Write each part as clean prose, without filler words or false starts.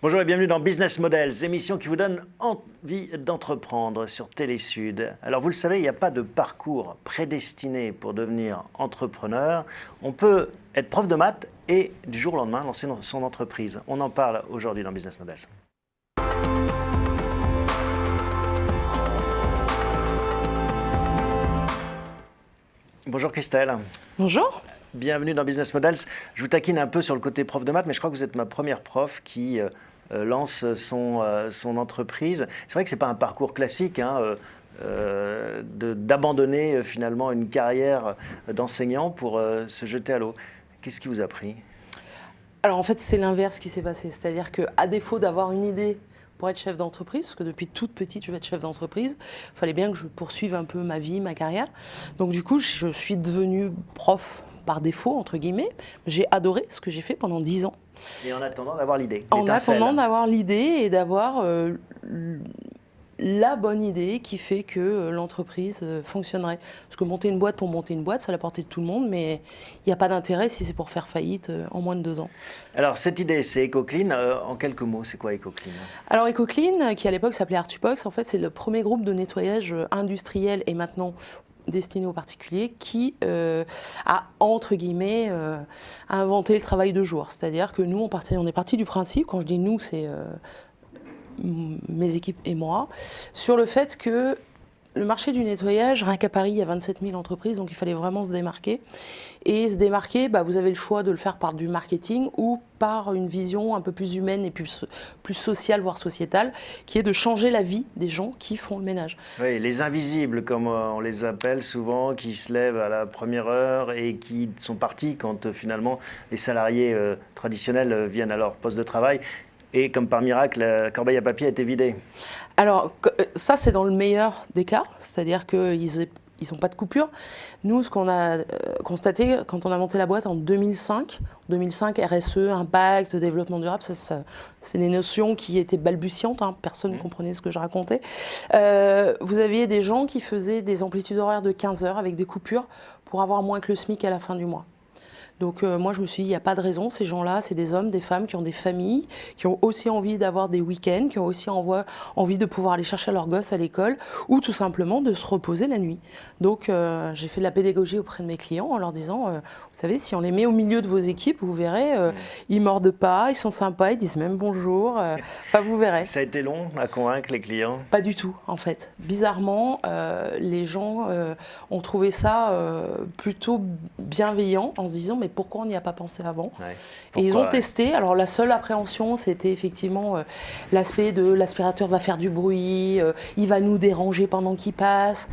Bonjour et bienvenue dans Business Models, émission qui vous donne envie d'entreprendre sur Télésud. Alors vous le savez, il n'y a pas de parcours prédestiné pour devenir entrepreneur. On peut être prof de maths et du jour au lendemain lancer son entreprise. On en parle aujourd'hui dans Business Models. Bonjour Christelle. Bonjour. Bienvenue dans Business Models. Je vous taquine un peu sur le côté prof de maths, mais je crois que vous êtes ma première prof qui lance son entreprise. C'est vrai que ce n'est pas un parcours classique d'abandonner finalement une carrière d'enseignant pour se jeter à l'eau. Qu'est-ce qui vous a pris ? Alors en fait, c'est l'inverse qui s'est passé. C'est-à-dire qu'à défaut d'avoir une idée pour être chef d'entreprise, parce que depuis toute petite, je veux être chef d'entreprise, il fallait bien que je poursuive un peu ma vie, ma carrière. Donc du coup, je suis devenue prof par défaut, entre guillemets. J'ai adoré ce que j'ai fait pendant 10 ans. Et en attendant d'avoir l'idée. En attendant d'avoir l'idée et d'avoir la bonne idée qui fait que l'entreprise fonctionnerait. Parce que monter une boîte pour monter une boîte, c'est à la portée de tout le monde, mais il n'y a pas d'intérêt si c'est pour faire faillite en moins de 2 ans. Alors cette idée, c'est EcoClean. En quelques mots, c'est quoi EcoClean ? Alors EcoClean, qui à l'époque s'appelait Artubox, en fait c'est le premier groupe de nettoyage industriel et maintenant destiné aux particuliers, qui a, entre guillemets, inventé le travail de jour. C'est-à-dire que nous, on est parti du principe, quand je dis nous, c'est mes équipes et moi, sur le fait que le marché du nettoyage, rien qu'à Paris, il y a 27 000 entreprises, donc il fallait vraiment se démarquer. Et se démarquer, vous avez le choix de le faire par du marketing ou par une vision un peu plus humaine et plus sociale, voire sociétale, qui est de changer la vie des gens qui font le ménage. Oui, les invisibles, comme on les appelle souvent, qui se lèvent à la première heure et qui sont partis quand finalement les salariés traditionnels viennent à leur poste de travail. Et comme par miracle, la corbeille à papier a été vidée. Alors, ça, c'est dans le meilleur des cas, c'est-à-dire qu'ils n'ont pas de coupure. Nous, ce qu'on a constaté quand on a monté la boîte en 2005, RSE, impact, développement durable, c'est des notions qui étaient balbutiantes, personne ne comprenait ce que je racontais. Vous aviez des gens qui faisaient des amplitudes horaires de 15 heures avec des coupures pour avoir moins que le SMIC à la fin du mois. Donc moi je me suis dit, il n'y a pas de raison, ces gens-là, c'est des hommes, des femmes qui ont des familles, qui ont aussi envie d'avoir des week-ends, qui ont aussi envie de pouvoir aller chercher leurs gosses à l'école ou tout simplement de se reposer la nuit. Donc j'ai fait de la pédagogie auprès de mes clients en leur disant, vous savez, si on les met au milieu de vos équipes, vous verrez, ils mordent pas, ils sont sympas, ils disent même bonjour, enfin vous verrez. Ça a été long à convaincre les clients ? Pas du tout en fait. Bizarrement, les gens ont trouvé ça plutôt bienveillant en se disant mais pourquoi on n'y a pas pensé avant ? Et ils ont testé. Alors la seule appréhension, c'était effectivement l'aspect de l'aspirateur va faire du bruit, il va nous déranger pendant qu'il passe.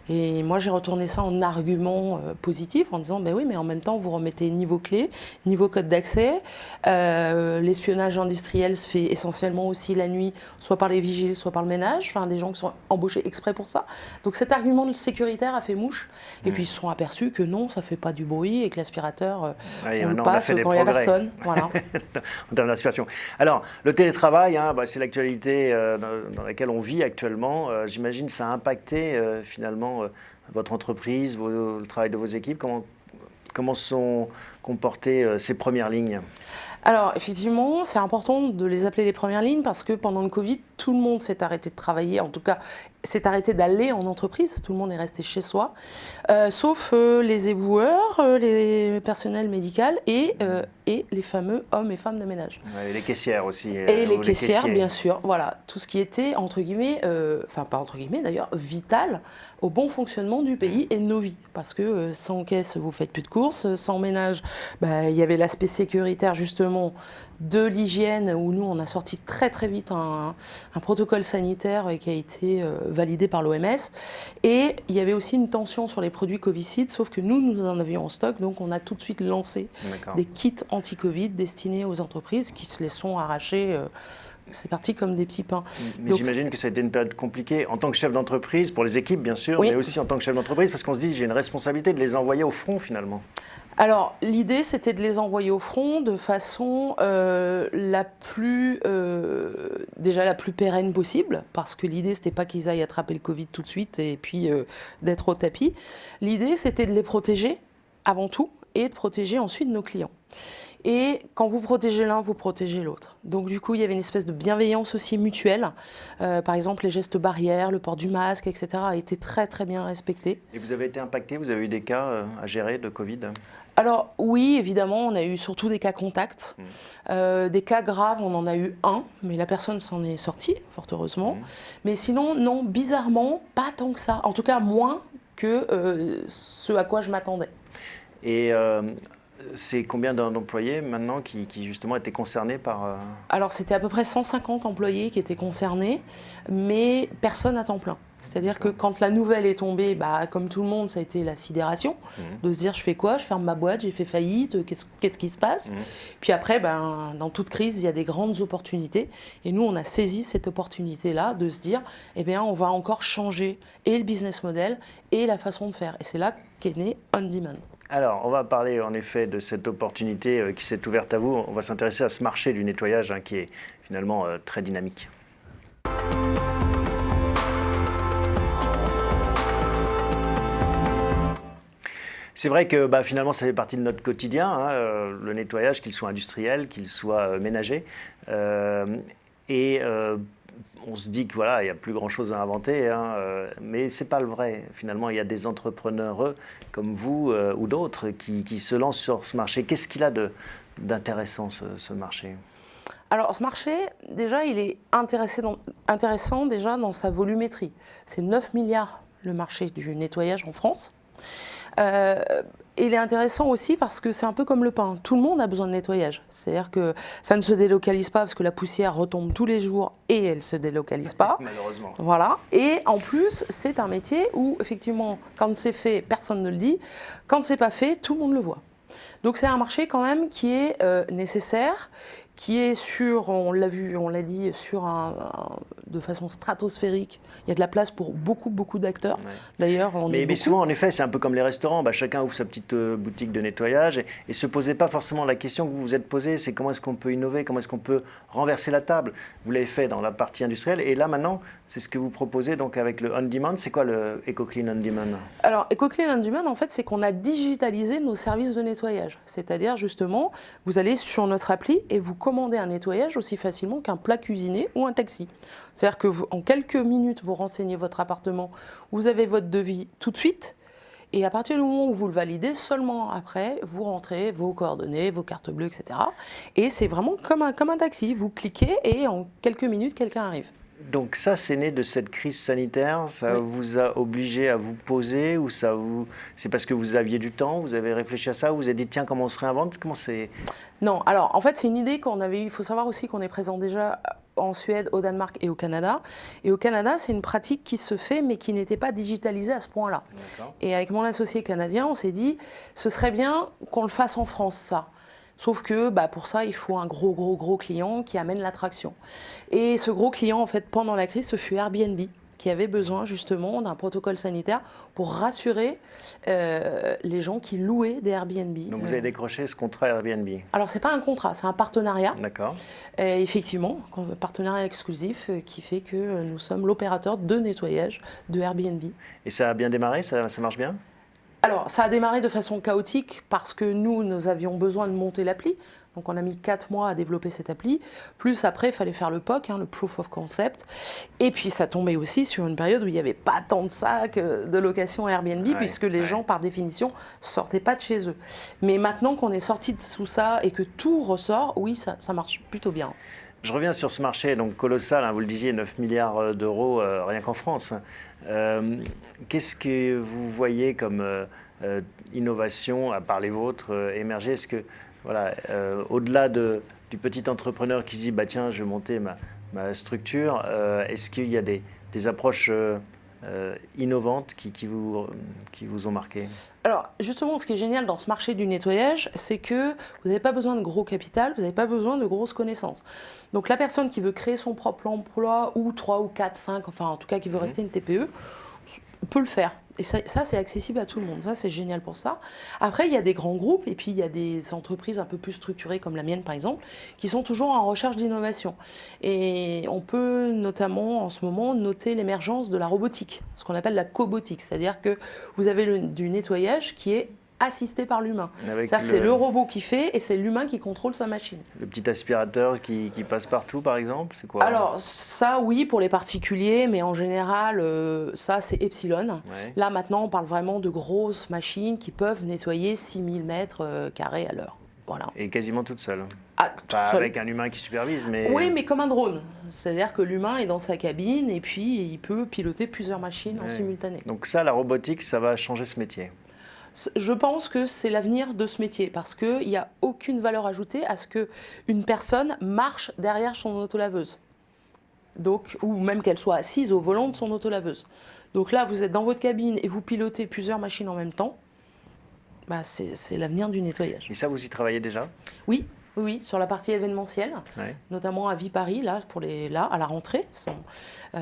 Et moi, j'ai retourné ça en argument positif, en disant, oui, mais en même temps, vous remettez niveau clé, niveau code d'accès. L'espionnage industriel se fait essentiellement aussi la nuit, soit par les vigiles, soit par le ménage, enfin des gens qui sont embauchés exprès pour ça. Donc cet argument sécuritaire a fait mouche. Et puis ils se sont aperçus que non, ça ne fait pas du bruit et que l'aspirateur, on le passe quand il n'y a personne. Voilà. En termes d'inspiration. Alors, le télétravail, c'est l'actualité dans laquelle on vit actuellement. J'imagine que ça a impacté finalement votre entreprise, le travail de vos équipes. Comment sont comportées ces premières lignes ? Alors effectivement, c'est important de les appeler les premières lignes parce que pendant le Covid, tout le monde s'est arrêté de travailler, en tout cas s'est arrêté d'aller en entreprise, tout le monde est resté chez soi, sauf les éboueurs, les personnels médicaux et les fameux hommes et femmes de ménage. Et les caissières aussi. Et les caissières, bien sûr, voilà, tout ce qui était entre guillemets, enfin pas entre guillemets d'ailleurs, vital au bon fonctionnement du pays et de nos vies. Parce que sans caisse, vous ne faites plus de courses, sans ménage, il y avait l'aspect sécuritaire justement de l'hygiène où nous on a sorti très très vite un protocole sanitaire qui a été validé par l'OMS et il y avait aussi une tension sur les produits Coviside sauf que nous en avions en stock donc on a tout de suite lancé des kits anti-Covid destinés aux entreprises qui se les sont arrachés. C'est parti comme des petits pains. Mais j'imagine que ça a été une période compliquée en tant que chef d'entreprise, pour les équipes bien sûr, mais aussi en tant que chef d'entreprise, parce qu'on se dit j'ai une responsabilité de les envoyer au front finalement. Alors l'idée c'était de les envoyer au front de façon la plus pérenne possible, parce que l'idée c'était pas qu'ils aillent attraper le Covid tout de suite et puis d'être au tapis. L'idée c'était de les protéger avant tout et de protéger ensuite nos clients. Et quand vous protégez l'un, vous protégez l'autre. Donc du coup, il y avait une espèce de bienveillance aussi mutuelle. Par exemple, les gestes barrières, le port du masque, etc. a été très très bien respecté. Et vous avez été impacté, vous avez eu des cas à gérer de Covid? Alors oui, évidemment, on a eu surtout des cas contacts. Des cas graves, on en a eu un, mais la personne s'en est sortie, fort heureusement. Mais sinon, non, bizarrement, pas tant que ça. En tout cas, moins que ce à quoi je m'attendais. Et c'est combien d'employés maintenant qui justement étaient concernés par... Alors c'était à peu près 150 employés qui étaient concernés, mais personne à temps plein. C'est-à-dire que quand la nouvelle est tombée, bah, comme tout le monde, ça a été la sidération, de se dire je fais quoi, je ferme ma boîte, j'ai fait faillite, qu'est-ce qui se passe? Puis après, ben, dans toute crise, il y a des grandes opportunités. Et nous, on a saisi cette opportunité-là de se dire, eh bien, on va encore changer et le business model et la façon de faire. Et c'est là qu'est né On Demand. Alors, on va parler en effet de cette opportunité qui s'est ouverte à vous. On va s'intéresser à ce marché du nettoyage qui est finalement très dynamique. C'est vrai que finalement, ça fait partie de notre quotidien, le nettoyage, qu'il soit industriel, qu'il soit ménager. On se dit que voilà, il n'y a plus grand-chose à inventer, mais ce n'est pas le vrai. Finalement, il y a des entrepreneurs comme vous ou d'autres qui se lancent sur ce marché. Qu'est-ce qu'il a d'intéressant, ce marché? Alors, ce marché, déjà, il est intéressant déjà dans sa volumétrie. C'est 9 milliards le marché du nettoyage en France. Il est intéressant aussi parce que c'est un peu comme le pain. Tout le monde a besoin de nettoyage. C'est-à-dire que ça ne se délocalise pas parce que la poussière retombe tous les jours et elle ne se délocalise pas. Malheureusement. Voilà. Et en plus, c'est un métier où, effectivement, quand c'est fait, personne ne le dit. Quand c'est pas fait, tout le monde le voit. Donc c'est un marché quand même qui est nécessaire, qui est sur, on l'a vu, on l'a dit, de façon stratosphérique. Il y a de la place pour beaucoup d'acteurs. Ouais. D'ailleurs, mais souvent, en effet, c'est un peu comme les restaurants. Chacun ouvre sa petite boutique de nettoyage et se posait pas forcément la question que vous vous êtes posée, c'est comment est-ce qu'on peut innover, comment est-ce qu'on peut renverser la table. Vous l'avez fait dans la partie industrielle et là maintenant, c'est ce que vous proposez donc avec le On Demand. C'est quoi le EcoClean On Demand? Alors, EcoClean On Demand, en fait, c'est qu'on a digitalisé nos services de nettoyage. C'est-à-dire, justement, vous allez sur notre appli et vous commandez un nettoyage aussi facilement qu'un plat cuisiné ou un taxi. C'est-à-dire que en quelques minutes, vous renseignez votre appartement, vous avez votre devis tout de suite. Et à partir du moment où vous le validez, seulement après, vous rentrez vos coordonnées, vos cartes bleues, etc. Et c'est vraiment comme un taxi. Vous cliquez et en quelques minutes, quelqu'un arrive. Donc ça, c'est né de cette crise sanitaire, ça vous a obligé à vous poser ou c'est parce que vous aviez du temps, vous avez réfléchi à ça, vous vous avez dit tiens, comment on se réinvente, comment c'est... Non, alors en fait c'est une idée qu'on avait eue, il faut savoir aussi qu'on est présent déjà en Suède, au Danemark et au Canada. Et au Canada, c'est une pratique qui se fait mais qui n'était pas digitalisée à ce point-là. Et avec mon associé canadien, on s'est dit ce serait bien qu'on le fasse en France, ça. Sauf que pour ça, il faut un gros client qui amène l'attraction. Et ce gros client, en fait, pendant la crise, ce fut Airbnb, qui avait besoin justement d'un protocole sanitaire pour rassurer les gens qui louaient des Airbnb. Donc vous avez décroché ce contrat Airbnb? Alors c'est pas un contrat, c'est un partenariat. D'accord. Effectivement, un partenariat exclusif qui fait que nous sommes l'opérateur de nettoyage de Airbnb. Et ça a bien démarré, ça marche bien? Alors, ça a démarré de façon chaotique parce que nous avions besoin de monter l'appli. Donc, on a mis 4 mois à développer cette appli. Plus après, il fallait faire le POC, le Proof of Concept. Et puis, ça tombait aussi sur une période où il n'y avait pas tant de sacs de location Airbnb, puisque les gens, par définition, ne sortaient pas de chez eux. Mais maintenant qu'on est sorti de sous ça et que tout ressort, oui, ça marche plutôt bien. Je reviens sur ce marché donc colossal, vous le disiez, 9 milliards d'euros rien qu'en France. Qu'est-ce que vous voyez comme innovation, à part les vôtres, émerger? Est-ce que, au-delà du petit entrepreneur qui se dit tiens, je vais monter ma structure, est-ce qu'il y a des approches innovantes qui vous ont marqué? Alors justement, ce qui est génial dans ce marché du nettoyage, c'est que vous n'avez pas besoin de gros capital, vous n'avez pas besoin de grosses connaissances. Donc la personne qui veut créer son propre emploi, ou 3 ou 4, 5, enfin en tout cas qui veut rester une TPE, peut le faire. Et ça c'est accessible à tout le monde. Ça, c'est génial pour ça. Après, il y a des grands groupes et puis il y a des entreprises un peu plus structurées comme la mienne, par exemple, qui sont toujours en recherche d'innovation. Et on peut notamment, en ce moment, noter l'émergence de la robotique, ce qu'on appelle la cobotique. C'est-à-dire que vous avez du nettoyage qui est assisté par l'humain. Avec C'est-à-dire que c'est le robot qui fait et c'est l'humain qui contrôle sa machine. le petit aspirateur qui passe partout, par exemple, c'est quoi? Alors ça, oui, pour les particuliers, mais en général, ça, c'est Epsilon. Ouais. Là, maintenant, on parle vraiment de grosses machines qui peuvent nettoyer 6000 mètres carrés à l'heure. Voilà. Et quasiment toute seule. Ah, toute Pas seule. avec un humain qui supervise, mais... Oui, mais comme un drone. C'est-à-dire que l'humain est dans sa cabine et puis il peut piloter plusieurs machines en Ouais. simultané. Donc ça, la robotique, ça va changer ce métier. Je pense que c'est l'avenir de ce métier parce qu'il n'y a aucune valeur ajoutée à ce qu'une personne marche derrière son autolaveuse. Donc, ou même qu'elle soit assise au volant de son autolaveuse. Donc là, vous êtes dans votre cabine et vous pilotez plusieurs machines en même temps. Bah, c'est l'avenir du nettoyage. Et ça, vous y travaillez déjà? Oui, oui, oui, sur la partie événementielle, Ouais. notamment à Viparis, là, à la rentrée,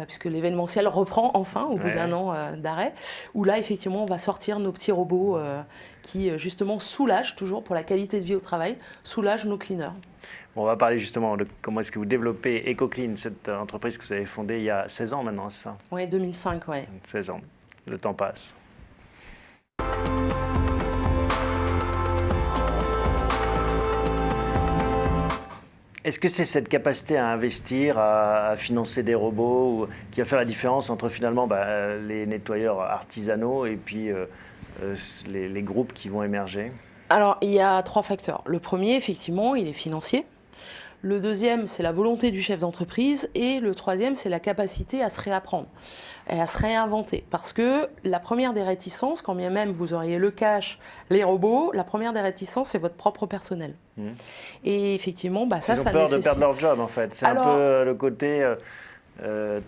puisque l'événementiel reprend enfin au bout Ouais. d'un an d'arrêt, où là, effectivement, on va sortir nos petits robots qui, justement, soulagent, toujours pour la qualité de vie au travail, soulagent nos cleaners. Bon, on va parler justement de comment est-ce que vous développez EcoClean, cette entreprise que vous avez fondée il y a 16 ans maintenant, c'est ça? Oui, 2005, oui. 16 ans. Le temps passe. Est-ce que c'est cette capacité à investir, à financer des robots, qui va faire la différence entre finalement les nettoyeurs artisanaux et puis les groupes qui vont émerger? Alors, il y a 3 facteurs. Le premier, effectivement, il est financier. Le deuxième, c'est la volonté du chef d'entreprise. Et le troisième, c'est la capacité à se réapprendre et à se réinventer. Parce que la première des réticences, quand bien même vous auriez le cash, les robots, la première des réticences, c'est votre propre personnel. Et effectivement, ça Ils ont ça peur nécessite... de perdre leur job, en fait. C'est Alors- un peu le côté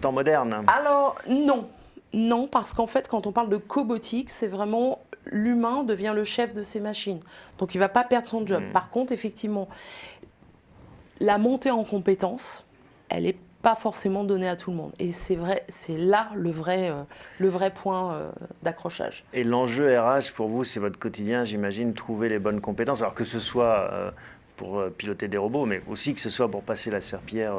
temps moderne. Alors, non. Non, parce qu'en fait, quand on parle de cobotique, c'est vraiment l'humain devient le chef de ses machines. Donc, il ne va pas perdre son job. Par contre, effectivement, la montée en compétences, elle n'est pas forcément donnée à tout le monde. Et c'est vrai, c'est là le vrai point d'accrochage. Et l'enjeu RH pour vous, c'est votre quotidien, j'imagine, trouver les bonnes compétences. Alors que ce soit pour piloter des robots, mais aussi que ce soit pour passer la serpillière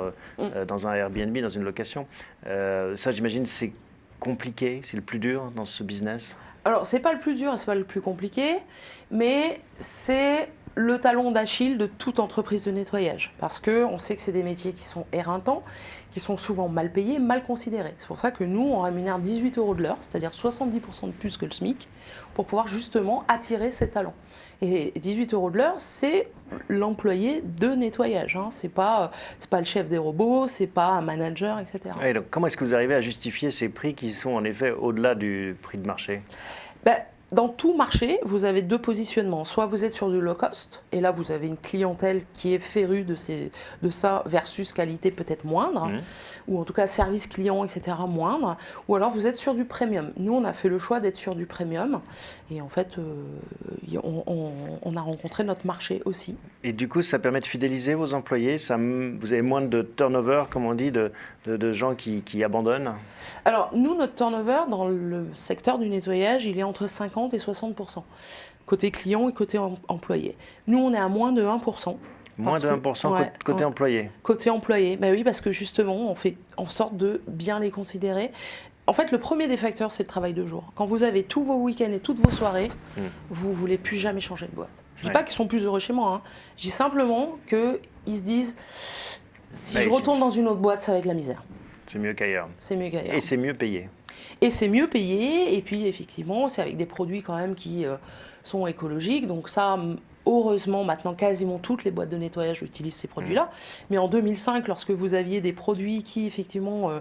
dans un Airbnb, dans une location. Ça, j'imagine, c'est compliqué, c'est le plus dur dans ce business. Alors, c'est pas le plus dur et c'est pas le plus compliqué, mais c'est le talon d'Achille de toute entreprise de nettoyage. Parce qu'on sait que c'est des métiers qui sont éreintants, qui sont souvent mal payés, mal considérés. C'est pour ça que nous, on rémunère 18 € de l'heure, c'est-à-dire 70% de plus que le SMIC, pour pouvoir justement attirer ces talents. Et 18 € de l'heure, c'est l'employé de nettoyage. Hein. C'est pas le chef des robots, c'est pas un manager, etc. Et donc, comment est-ce que vous arrivez à justifier ces prix qui sont en effet au-delà du prix de marché? Dans tout marché, vous avez 2 positionnements. Soit vous êtes sur du low cost, et là vous avez une clientèle qui est férue de ça versus qualité peut-être moindre, ou en tout cas service client, etc. moindre, ou alors vous êtes sur du premium. Nous, on a fait le choix d'être sur du premium, et en fait, on a rencontré notre marché aussi. Et du coup, ça permet de fidéliser vos employés, vous avez moins de turnover, comme on dit, de gens qui abandonnent? Alors, nous, notre turnover dans le secteur du nettoyage, il est entre 50 et 60%, côté client et côté employé. Nous, on est à moins de 1%. Moins de 1% ouais, côté employé? Côté employé, oui, parce que justement, on fait en sorte de bien les considérer. En fait, le premier des facteurs, c'est le travail de jour. Quand vous avez tous vos week-ends et toutes vos soirées, vous ne voulez plus jamais changer de boîte. Je ne dis pas qu'ils sont plus heureux chez moi, hein. Je dis simplement qu'ils se disent, si je retourne dans une autre boîte, ça va être la misère. C'est mieux qu'ailleurs. C'est mieux qu'ailleurs. Et c'est mieux payé. Et c'est mieux payé, et puis effectivement, c'est avec des produits quand même qui sont écologiques. Donc ça, heureusement, maintenant, quasiment toutes les boîtes de nettoyage utilisent ces produits-là. Mais en 2005, lorsque vous aviez des produits qui, effectivement,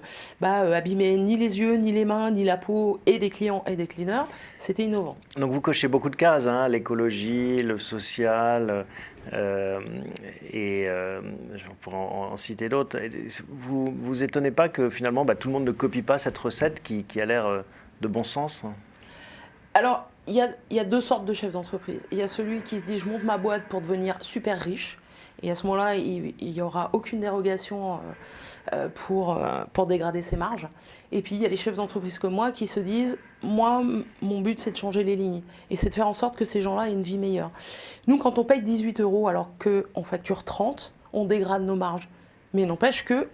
abîmaient ni les yeux, ni les mains, ni la peau, et des clients et des cleaners, c'était innovant. Donc vous cochez beaucoup de cases, hein, l'écologie, le social, je pourrais en citer d'autres. Vous vous étonnez pas que finalement tout le monde ne copie pas cette recette qui a l'air de bon sens? Alors, il y a 2 sortes de chefs d'entreprise. Il y a celui qui se dit, je monte ma boîte pour devenir super riche. Et à ce moment-là, il n'y aura aucune dérogation pour dégrader ses marges. Et puis, il y a les chefs d'entreprise comme moi qui se disent, moi, mon but, c'est de changer les lignes. Et c'est de faire en sorte que ces gens-là aient une vie meilleure. Nous, quand on paye 18 € alors qu'on facture 30, on dégrade nos marges. Mais n'empêche que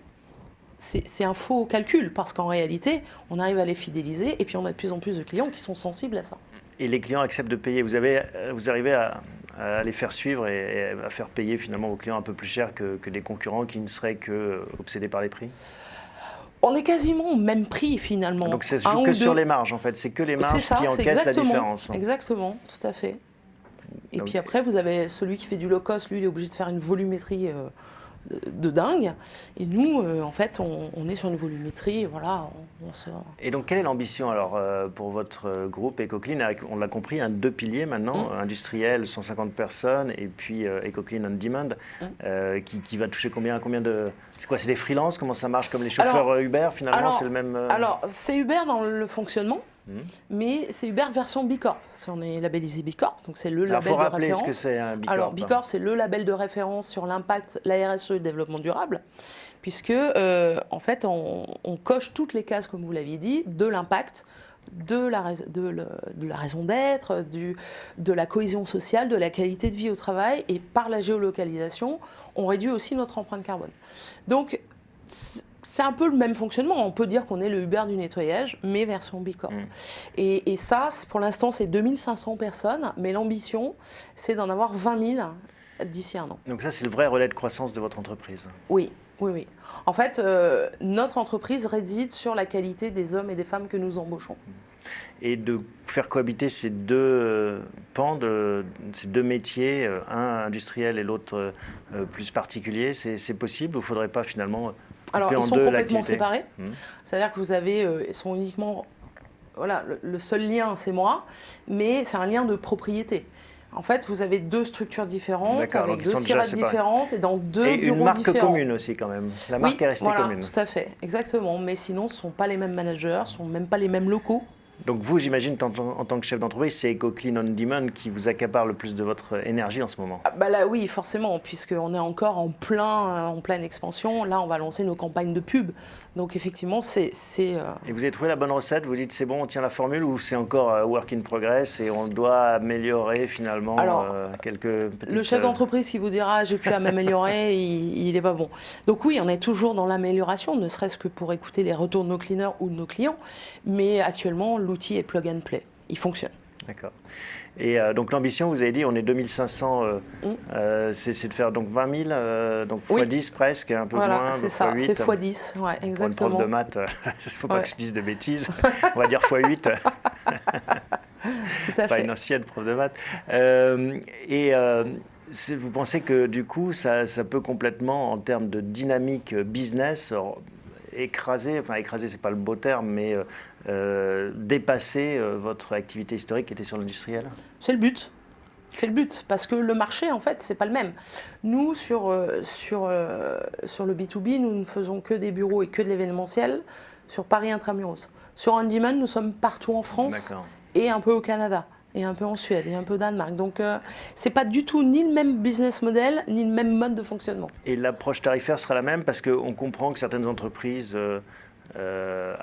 c'est un faux calcul parce qu'en réalité, on arrive à les fidéliser et puis on a de plus en plus de clients qui sont sensibles à ça. Et les clients acceptent de payer. Vous arrivez à les faire suivre et à faire payer finalement vos clients un peu plus cher que des concurrents qui ne seraient que obsédés par les prix? On est quasiment au même prix finalement. Donc ça se joue que sur les marges en fait, c'est que les marges qui encaissent la différence. Exactement, tout à fait. Et Donc, puis après, vous avez celui qui fait du low cost, lui il est obligé de faire une volumétrie de dingue. Et nous, en fait, on est sur une volumétrie, voilà. Et donc, quelle est l'ambition alors pour votre groupe EcoClean? On l'a compris, 2 piliers maintenant, industriel, 150 personnes, et puis EcoClean on Demand, qui va toucher combien de... C'est quoi, c'est des freelances? Comment ça marche? Comme les chauffeurs Uber, finalement, c'est le même... Alors, c'est Uber dans le fonctionnement. Mais c'est Uber version B Corp. On est labellisé B Corp, donc c'est le label de référence. Il faut rappeler ce que c'est un B Corp. Alors B Corp, c'est le label de référence sur l'impact, la RSE et le développement durable, puisque en fait on coche toutes les cases, comme vous l'aviez dit, de l'impact, de la raison d'être, de la cohésion sociale, de la qualité de vie au travail, et par la géolocalisation, on réduit aussi notre empreinte carbone. Donc c'est un peu le même fonctionnement. On peut dire qu'on est le Uber du nettoyage, mais version B Corp. Et ça, pour l'instant, c'est 2500 personnes, mais l'ambition, c'est d'en avoir 20 000 d'ici un an. Donc ça, c'est le vrai relais de croissance de votre entreprise? Oui. En fait, notre entreprise réside sur la qualité des hommes et des femmes que nous embauchons. Et de faire cohabiter ces deux pans, ces deux métiers, un industriel et l'autre plus particulier, c'est possible ou il ne faudrait pas finalement... Alors, ils sont complètement séparés. C'est-à-dire que vous avez, ils sont uniquement, voilà, le seul lien, c'est moi, mais c'est un lien de propriété. En fait, vous avez 2 structures différentes, avec 2 SIRAT différentes et dans 2 bureaux différents. Et une marque commune aussi quand même. La marque est restée commune. Tout à fait, exactement. Mais sinon, ce ne sont pas les mêmes managers, ce ne sont même pas les mêmes locaux. Donc vous, j'imagine, en tant que chef d'entreprise, c'est EcoClean on Demand qui vous accapare le plus de votre énergie en ce moment? Là, oui, forcément, puisqu'on est encore en pleine expansion. Là, on va lancer nos campagnes de pub. Donc effectivement, c'est... Et vous avez trouvé la bonne recette? Vous dites c'est bon, on tient la formule, ou c'est encore work in progress et on doit améliorer finalement quelques petites... Le chef d'entreprise qui vous dira j'ai pu à m'améliorer, il n'est pas bon. Donc oui, on est toujours dans l'amélioration, ne serait-ce que pour écouter les retours de nos cleaners ou de nos clients. Mais actuellement, l'outil est plug and play. Il fonctionne. D'accord. Et donc l'ambition, vous avez dit, on est 2500, c'est de faire donc 20 000, donc x10 presque, un peu moins. C'est ça, c'est x10, ouais, exactement. Pour une prof de maths, il ne faut pas que je dise de bêtises, on va dire x8. Tout à fait. Pas une ancienne prof de maths. Vous pensez que du coup, ça peut complètement, en termes de dynamique business, écraser, c'est pas le beau terme, mais dépasser votre activité historique qui était sur l'industriel? C'est le but. C'est le but, parce que le marché, en fait, c'est pas le même. Nous, sur le B2B, nous ne faisons que des bureaux et que de l'événementiel sur Paris Intramuros. Sur On Demand, nous sommes partout en France et un peu au Canada, et un peu en Suède, et un peu au Danemark. Donc, c'est pas du tout ni le même business model, ni le même mode de fonctionnement. Et l'approche tarifaire sera la même, parce qu'on comprend que certaines entreprises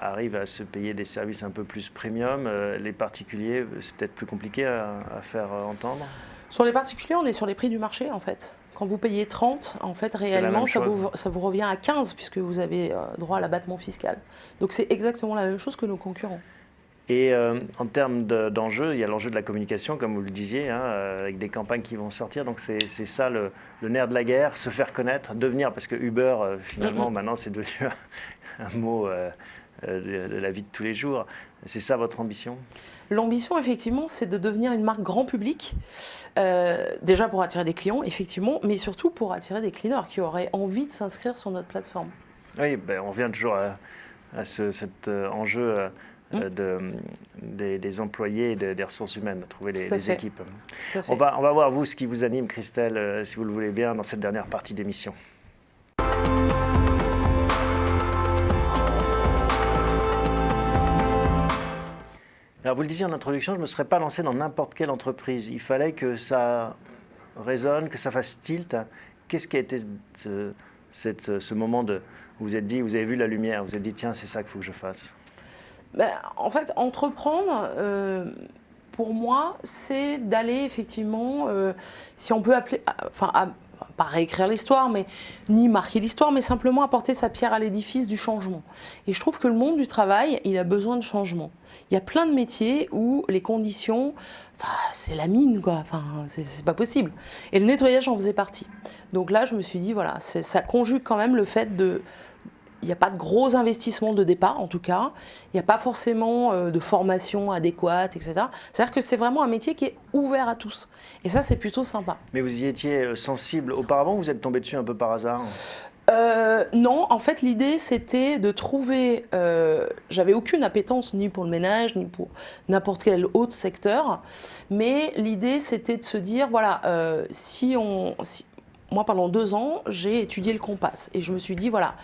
arrivent à se payer des services un peu plus premium. Les particuliers, c'est peut-être plus compliqué à faire entendre? Sur les particuliers, on est sur les prix du marché, en fait. Quand vous payez 30, en fait, réellement, ça vous revient à 15, puisque vous avez droit à l'abattement fiscal. Donc, c'est exactement la même chose que nos concurrents. Et en termes d'enjeux, il y a l'enjeu de la communication, comme vous le disiez, avec des campagnes qui vont sortir. Donc c'est ça le nerf de la guerre, se faire connaître, devenir, parce que Uber, finalement, maintenant, c'est devenu un mot de la vie de tous les jours. C'est ça votre ambition? L'ambition, effectivement, c'est de devenir une marque grand public, déjà pour attirer des clients, effectivement, mais surtout pour attirer des cleaners qui auraient envie de s'inscrire sur notre plateforme. Oui, on revient toujours à cet enjeu... des employés et des ressources humaines, trouver les équipes. On va voir, vous, ce qui vous anime, Christelle, si vous le voulez bien, dans cette dernière partie d'émission. Alors, vous le disiez en introduction, je ne me serais pas lancé dans n'importe quelle entreprise. Il fallait que ça résonne, que ça fasse tilt. Qu'est-ce qui a été ce moment où vous vous êtes dit, vous avez vu la lumière, vous vous êtes dit, tiens, c'est ça qu'il faut que je fasse? En fait, entreprendre, pour moi, c'est d'aller effectivement, si on peut appeler, pas réécrire l'histoire, ni marquer l'histoire, mais simplement apporter sa pierre à l'édifice du changement. Et je trouve que le monde du travail, il a besoin de changement. Il y a plein de métiers où les conditions, c'est la mine, quoi. Enfin, c'est pas possible. Et le nettoyage en faisait partie. Donc là, je me suis dit, voilà, ça conjugue quand même le fait de... Il n'y a pas de gros investissements de départ, en tout cas. Il n'y a pas forcément de formation adéquate, etc. C'est-à-dire que c'est vraiment un métier qui est ouvert à tous. Et ça, c'est plutôt sympa. Mais vous y étiez sensible auparavant, vous êtes tombé dessus un peu par hasard? Non, en fait, l'idée, c'était de trouver... j'avais aucune appétence ni pour le ménage, ni pour n'importe quel autre secteur. Mais l'idée, c'était de se dire, voilà, moi, pendant 2 ans, j'ai étudié le Compass. Et je me suis dit, voilà...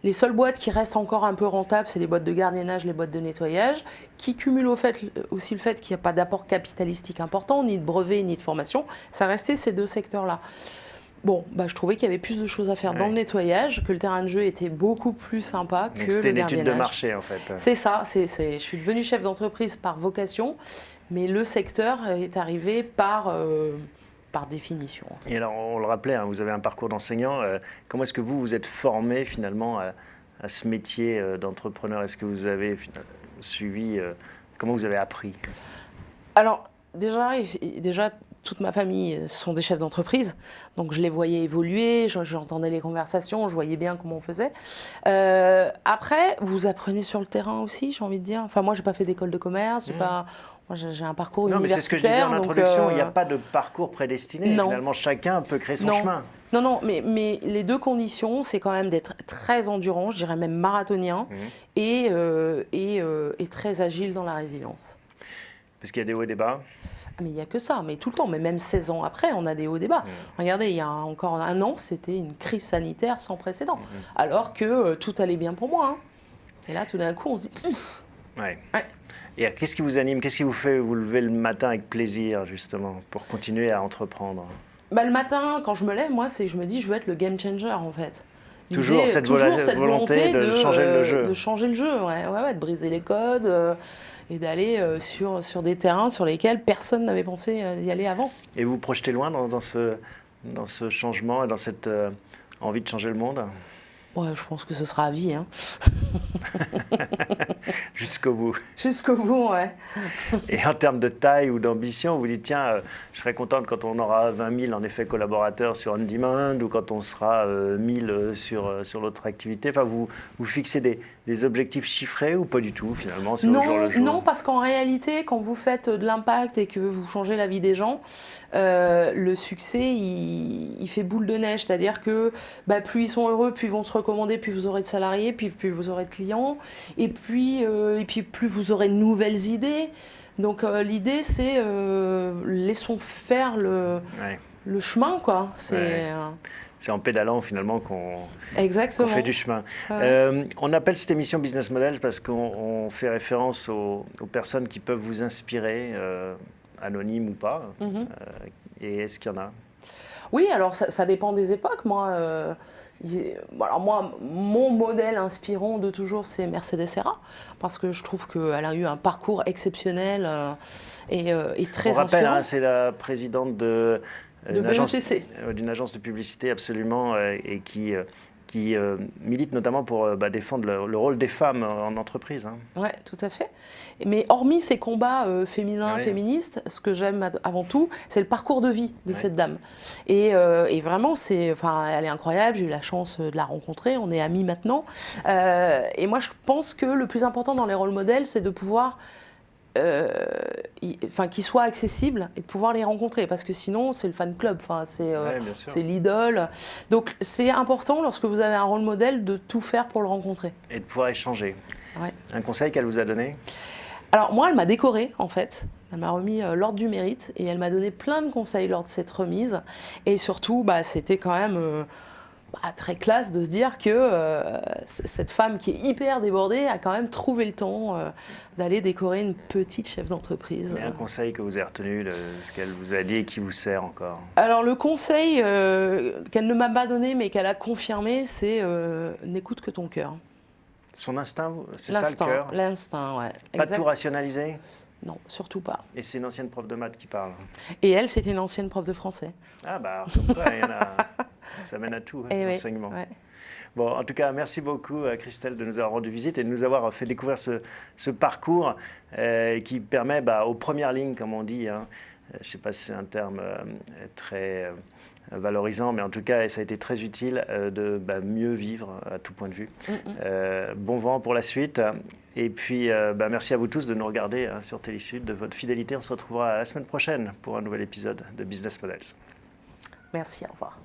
Les seules boîtes qui restent encore un peu rentables, c'est les boîtes de gardiennage, les boîtes de nettoyage, qui cumulent aussi le fait qu'il n'y a pas d'apport capitalistique important, ni de brevet, ni de formation. Ça restait ces 2 secteurs-là. Bon, je trouvais qu'il y avait plus de choses à faire dans le nettoyage, que le terrain de jeu était beaucoup plus sympa que le gardiennage. C'était une étude de marché, en fait. C'est ça. Je suis devenue chef d'entreprise par vocation, mais le secteur est arrivé par définition. Et alors, on le rappelait, hein, vous avez un parcours d'enseignant. Comment est-ce que vous êtes formé finalement à ce métier d'entrepreneur? Est-ce que vous avez suivi, comment vous avez appris? Alors, déjà, toute ma famille sont des chefs d'entreprise, donc je les voyais évoluer, j'entendais les conversations, je voyais bien comment on faisait. Après, vous apprenez sur le terrain aussi, j'ai envie de dire. Enfin, moi, j'ai pas fait d'école de commerce, moi, j'ai un parcours universitaire. Non, mais c'est ce que je disais en introduction, il n'y a pas de parcours prédestiné. Non. Finalement, chacun peut créer son chemin. Non, mais les 2 conditions, c'est quand même d'être très endurant, je dirais même marathonien, et très agile dans la résilience. Parce qu'il y a des hauts et des bas. Mais il n'y a que ça, mais tout le temps, mais même 16 ans après, on a des hauts et des bas. Regardez, il y a encore 1 an, c'était une crise sanitaire sans précédent, alors que tout allait bien pour moi. Hein. Et là, tout d'un coup, on se dit... Ouf. Ouais. Et qu'est-ce qui vous anime? Qu'est-ce qui vous fait vous lever le matin avec plaisir, justement, pour continuer à entreprendre? Le matin, quand je me lève, moi, je me dis, je veux être le game changer, en fait. Toujours cette volonté de changer le jeu. De changer le jeu, de briser les codes et d'aller sur des terrains sur lesquels personne n'avait pensé y aller avant. Et vous vous projetez loin dans ce changement et dans cette envie de changer le monde? Ouais, je pense que ce sera à vie. Hein. Jusqu'au bout. Jusqu'au bout, ouais. Et en termes de taille ou d'ambition, vous dites, tiens, je serais contente quand on aura 20 000 en effet collaborateurs sur On Demand ou quand on sera 1000 sur l'autre activité. Enfin, vous fixez des objectifs chiffrés ou pas du tout finalement? C'est au jour le jour. Non, parce qu'en réalité, quand vous faites de l'impact et que vous changez la vie des gens, le succès, il fait boule de neige. C'est-à-dire que plus ils sont heureux, plus ils vont se recommander, plus vous aurez de salariés, puis plus vous aurez de clients, et puis plus vous aurez de nouvelles idées. Donc l'idée, c'est laissons faire le chemin, quoi. C'est en pédalant finalement qu'on fait du chemin. On appelle cette émission Business Models parce qu'on fait référence aux personnes qui peuvent vous inspirer, anonymes ou pas. Et est-ce qu'il y en a? Oui, alors ça dépend des époques. Moi, mon modèle inspirant de toujours, c'est Mercedes Serra, parce que je trouve qu'elle a eu un parcours exceptionnel et très inspirant. On rappelle, c'est la présidente d'une agence de publicité absolument, et qui milite notamment pour défendre le rôle des femmes en entreprise. Hein. Oui, tout à fait. Mais hormis ces combats féministes, ce que j'aime avant tout, c'est le parcours de vie de cette dame. Et vraiment, elle est incroyable, j'ai eu la chance de la rencontrer, on est amis maintenant. Et moi, je pense que le plus important dans les rôles modèles, c'est de pouvoir... qu'ils soient accessibles et de pouvoir les rencontrer, parce que sinon c'est le fan club, c'est l'idole. Donc c'est important lorsque vous avez un rôle modèle de tout faire pour le rencontrer. Et de pouvoir échanger. Un conseil qu'elle vous a donné? Alors moi, elle m'a décorée en fait. Elle m'a remis l'ordre du mérite et elle m'a donné plein de conseils lors de cette remise. Et surtout, c'était quand même... très classe de se dire que cette femme qui est hyper débordée a quand même trouvé le temps d'aller décorer une petite chef d'entreprise. Il y a un conseil que vous avez retenu de ce qu'elle vous a dit et qui vous sert encore? Alors le conseil qu'elle ne m'a pas donné mais qu'elle a confirmé, c'est n'écoute que ton cœur. Son instinct, c'est ça le cœur? L'instinct, ouais. Pas de tout rationaliser? Non, surtout pas. Et c'est une ancienne prof de maths qui parle. Et elle, c'était une ancienne prof de français. Ah bah, comme quoi, il y en a, ça mène à tout, Et oui, l'enseignement. ouais. Bon, en tout cas, merci beaucoup, Christelle, de nous avoir rendu visite et de nous avoir fait découvrir ce parcours qui permet, aux premières lignes, comme on dit, hein, je ne sais pas si c'est un terme très valorisant, mais en tout cas, ça a été très utile de mieux vivre à tout point de vue. Bon vent pour la suite. Et puis, merci à vous tous de nous regarder sur Télésud, de votre fidélité. On se retrouvera la semaine prochaine pour un nouvel épisode de Business Models. Merci, au revoir.